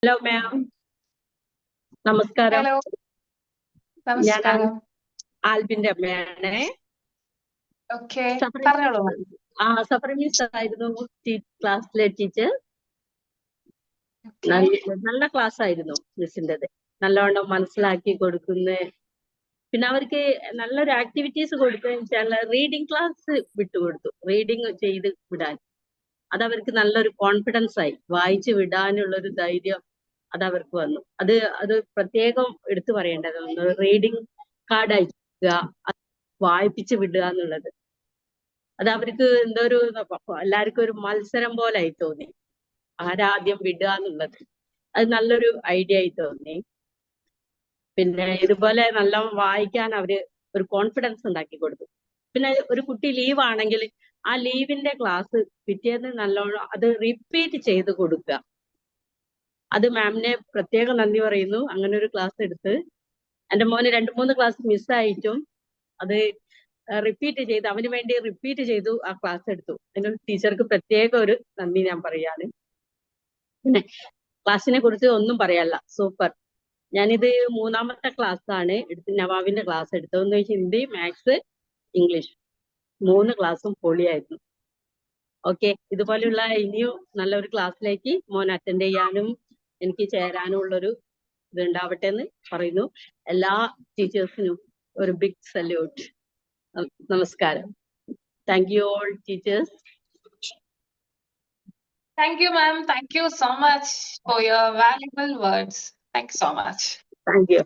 Hello ma'am, നമസ്കാരം. Hello ഞാൻ നമസ്കാരം. ആൽബിന്റെ അമ്മയാണ്. ഓക്കെ, പറഞ്ഞോളൂ. സഫറി മിസ് ആയിരുന്നു ക്ലാസ്സിലെ ടീച്ചർ. നല്ല ക്ലാസ് ആയിരുന്നു മിസ്സിൻ്റെത്. നല്ലവണ്ണം മനസ്സിലാക്കി കൊടുക്കുന്ന, പിന്നെ അവർക്ക് നല്ലൊരു ആക്ടിവിറ്റീസ് കൊടുക്കുകയെന്ന് വെച്ചാൽ റീഡിങ് ക്ലാസ് വിട്ടുകൊടുത്തു. റീഡിങ് ചെയ്ത് വിടാൻ അതവർക്ക് നല്ലൊരു കോൺഫിഡൻസ് ആയി. വായിച്ചു വിടാനുള്ളൊരു ധൈര്യം അതവർക്ക് വന്നു. അത് പ്രത്യേകം എടുത്തു പറയേണ്ടതാണ്. റീഡിങ് കാർഡ് അയക്കുക, വായിപ്പിച്ച് വിടുക എന്നുള്ളത്. അത് അവർക്ക് എന്തോ ഒരു എല്ലാവർക്കും ഒരു മത്സരം പോലെ ആയി തോന്നി. ആരാദ്യം വിടുക എന്നുള്ളത് അത് നല്ലൊരു ഐഡിയ ആയി തോന്നി. പിന്നെ ഇതുപോലെ നല്ല വായിക്കാൻ അവര് ഒരു കോൺഫിഡൻസ് ഉണ്ടാക്കി കൊടുത്തു. പിന്നെ ഒരു കുട്ടി ലീവ് ആണെങ്കിൽ ആ ലീവിന്റെ ക്ലാസ് പിറ്റേന്ന് നല്ലോണം അത് റിപ്പീറ്റ് ചെയ്ത് കൊടുക്കുക. അത് മാമിനെ പ്രത്യേകം നന്ദി പറയുന്നു. അങ്ങനെ ഒരു ക്ലാസ് എടുത്ത് എൻ്റെ മോന് 2-3 ക്ലാസ് മിസ്സായിട്ടും അത് റിപ്പീറ്റ് ചെയ്ത് അവന് വേണ്ടി റിപ്പീറ്റ് ചെയ്തു ആ ക്ലാസ് എടുത്തു. അതിന് ടീച്ചർക്ക് പ്രത്യേക ഒരു നന്ദി ഞാൻ പറയാണ്. പിന്നെ ക്ലാസ്സിനെ കുറിച്ച് ഒന്നും പറയാല്ല, സൂപ്പർ. ഞാനിത് 3ാമത്തെ ക്ലാസ് ആണ് നവാബിന്റെ ക്ലാസ് എടുത്തതെന്ന് വെച്ചാൽ ഹിന്ദി, മാത്സ്, ഇംഗ്ലീഷ് 3 ക്ലാസ്സും പൊളിയായിരുന്നു. ഓക്കെ, ഇതുപോലെയുള്ള ഇനിയും നല്ലൊരു ക്ലാസ്സിലേക്ക് മോൻ അറ്റൻഡ് ചെയ്യാനും എനിക്ക് ചേരാനും ഉള്ളൊരു ഇതുണ്ടാവട്ടെ എന്ന് പറയുന്നു. എല്ലാ ടീച്ചേഴ്സിനും ഒരു ബിഗ് സല്യൂട്ട്. നമസ്കാരം. Thank you all teachers. Thank you, ma'am. Thank you so much for your valuable words. Thanks so much. Thank you.